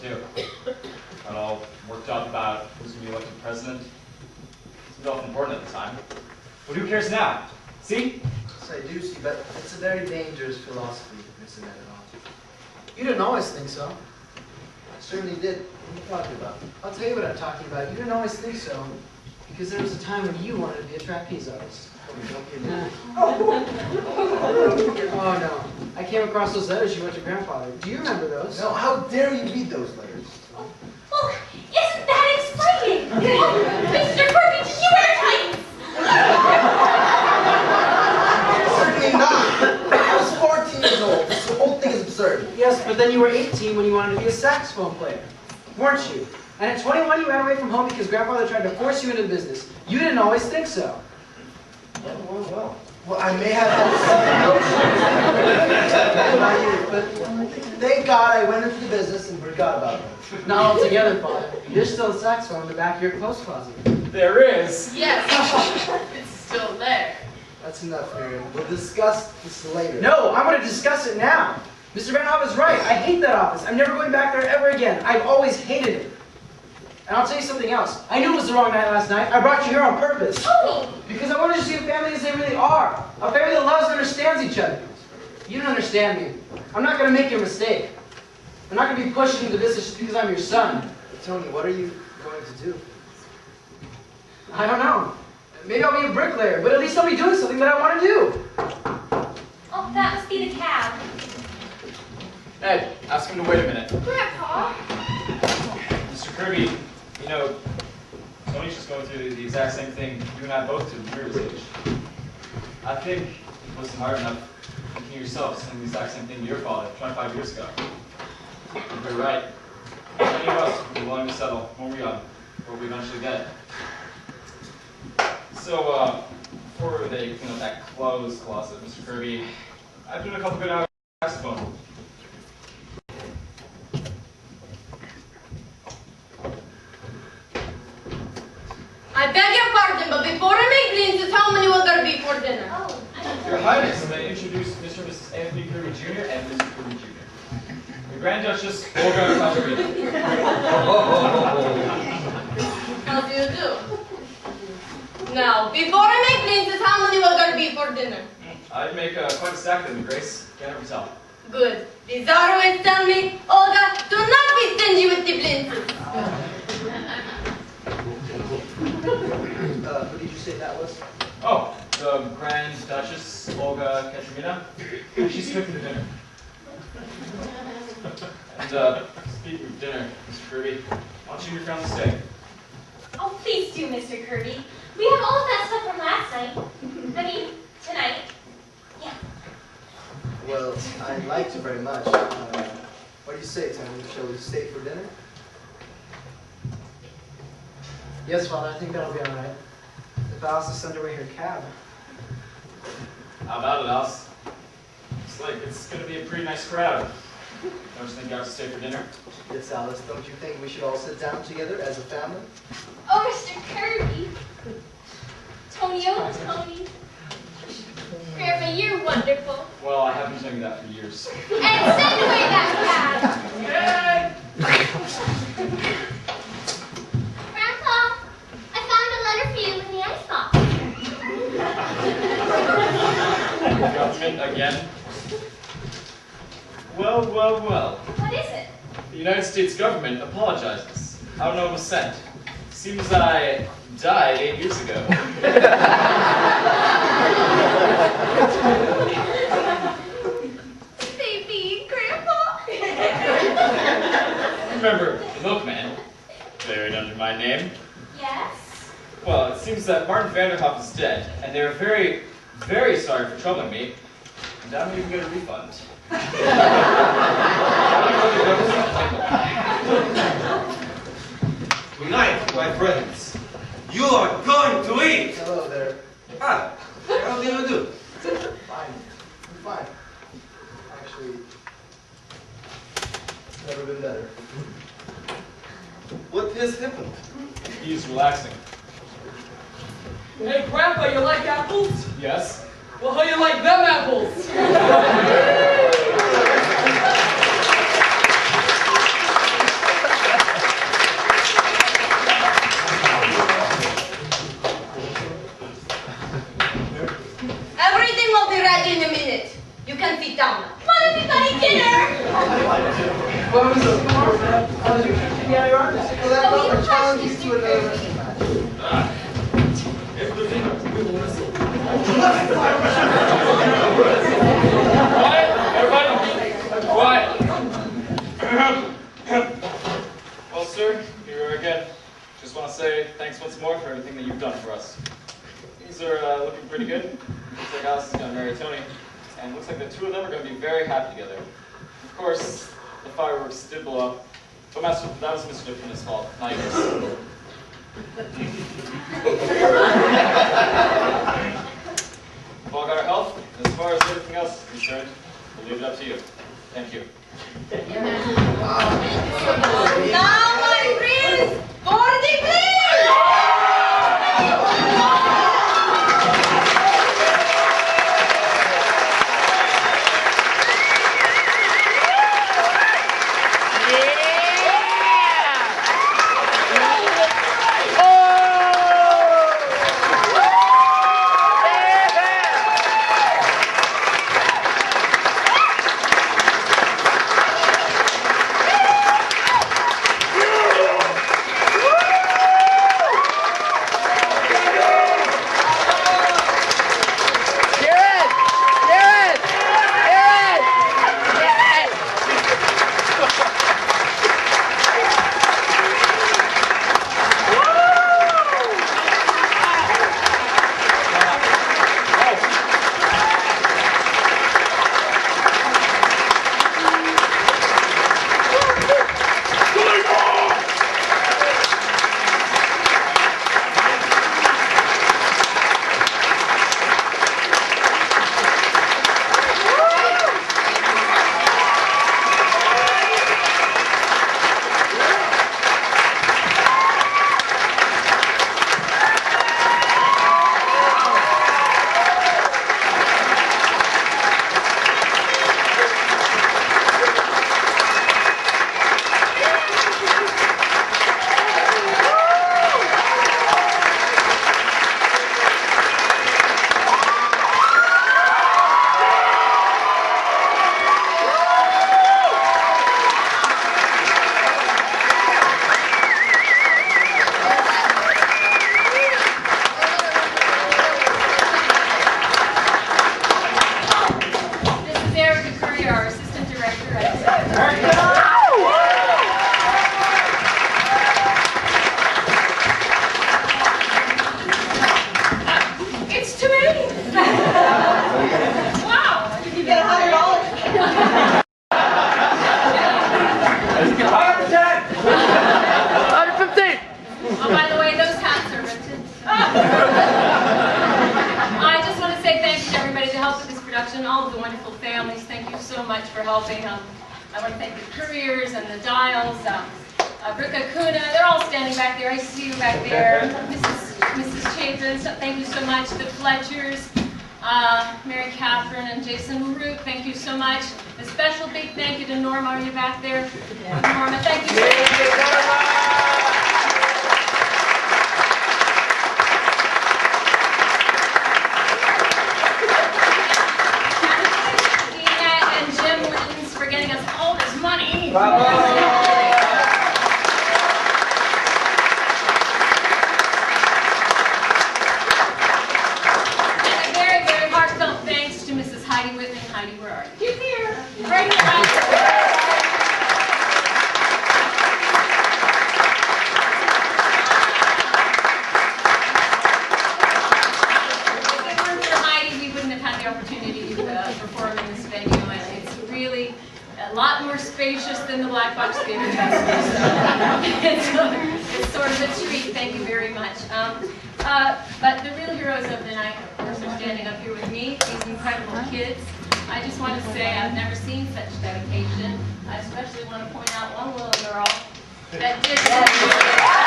War II. Got all worked up about who's going to be elected president. It was often important at the time. But who cares now? See? Yes, I do see, but it's a very dangerous philosophy, Mr. Villanova. You didn't always think so. I certainly did. What are you talking about? I'll tell you what I'm talking about. You didn't always think so, because there was a time when you wanted to be a trapeze artist. Don't give me Oh, no. I came across those letters you wrote to Grandfather. Do you remember those? No, how dare you read those letters? Oh, isn't that exciting? Mr. Kirby, did you wear tights? Certainly not. I was 14 years old. This whole thing is absurd. Yes, but then you were 18 when you wanted to be a saxophone player, weren't you? And at 21 you ran away from home because Grandfather tried to force you into the business. You didn't always think so. Well, I may have had but thank God I went into the business and forgot about it. Not altogether, Father. There's still a saxophone in the back of your clothes closet. There is. Yes, it's still there. That's enough, Miriam. We'll discuss this later. No, I want to discuss it now. Mr. Villanova is right. I hate that office. I'm never going back there ever again. I've always hated it. And I'll tell you something else. I knew it was the wrong night last night. I brought you here on purpose. Oh! Because I wanted to see a family as they really are. A family that loves and understands each other. You don't understand me. I'm not going to make your mistake. I'm not going to be pushed into this just because I'm your son. Tony, what are you going to do? I don't know. Maybe I'll be a bricklayer, but at least I'll be doing something that I want to do. Oh, that must be the cab. Ed, ask him to wait a minute. Grandpa? Mr. Kirby, you know, Tony's just going through the exact same thing you and I both did when we were his age. I think it wasn't hard enough thinking yourself saying the exact same thing to your father 25 years ago. You're right. Many of us would be willing to settle when we're young, what we eventually get. So, before they clean up that clothes closet, Mr. Kirby, I've done a couple good hours on saxophone. I beg your pardon, but before I make beans, how many will there be for dinner? Oh, Your Highness, may I introduce Mr. and Mrs. Anthony Kirby Jr. and Mr. Kirby Jr. The Grand Duchess Olga Katerina. How do you do? Now, before I make beans, how many will there be for dinner? I'd make quite a stack of them, Grace. Can't ever tell. Good. The Tsar always tell me, Olga, do not be stingy with the blintzes. Who did you say that was? Oh, the Grand Duchess Olga Katerina. She's cooking the dinner. And speaking of dinner, Mr. Kirby, why don't you and your family stay? Oh, please do, Mr. Kirby. We have all of that stuff from last night. I mean, tonight. Yeah. Well, I'd like to very much. What do you say, Tony? Shall we stay for dinner? Yes, Father, I think that'll be all right. If Alice is send away her cab. How about it, Alice? Looks like it's going to be a pretty nice crowd. Don't you think you have to stay for dinner? Yes, Alice. Don't you think we should all sit down together as a family? Oh, Mr. Kirby. Tony, oh, Tony. Grandpa, you're wonderful. Well, I have been telling you that for years. And send away that cab. Grandpa, I found a letter for you in the icebox. Government again? Well, well, well. What is it? The United States government apologizes. How no was sent. Seems I died 8 years ago. Baby, Grandpa. Remember the milkman, buried under my name? Yes? Well, it seems that Martin Vanderhoff is dead, and they're very, very sorry for troubling me, and I don't even get a refund. Tonight, my friends, you are going to eat! Hello there. Ah, how do you do? Fine. I'm fine. Actually, it's never been better. What has happened? He's relaxing. Hey, Grandpa, you like apples? Yes? Well, how you like them apples? I challenge you to another wrestling match. If the thing we will wrestle. Quiet, everybody! Quiet! Well, sir, here we are again. Just want to say thanks once more for everything that you've done for us. Things are looking pretty good. Looks like Alice is going to marry Tony, and looks like the two of them are going to be very happy together. Of course, the fireworks did blow up, but that was Mr. Dipkin's fault, not yours. We've all got our health, and as far as everything else is concerned, we'll leave it up to you. Thank you. Now, my friends, for the play! production, all of the wonderful families, thank you so much for helping. I want to thank the couriers and the dials, Brooke Kuna, they're all standing back there. I see you back there. Mrs. Chapin, so thank you so much. The Fletchers, Mary Catherine and Jason Root, thank you so much. A special big thank you to Norma. Are you back there? Norma, thank you so much. Bravo! And a very, very heartfelt thanks to Mrs. Heidi Whitman. Heidi, where are you? She's here. Right here. If it weren't for Heidi, we wouldn't have had the opportunity to perform in this venue. And it's really a lot more spacious than the Black Box Theater. It's sort of a treat. Thank you very much. But the real heroes of the night, of course, are standing up here with me, these incredible kids. I just want to say I've never seen such dedication. I especially want to point out one little girl that did that.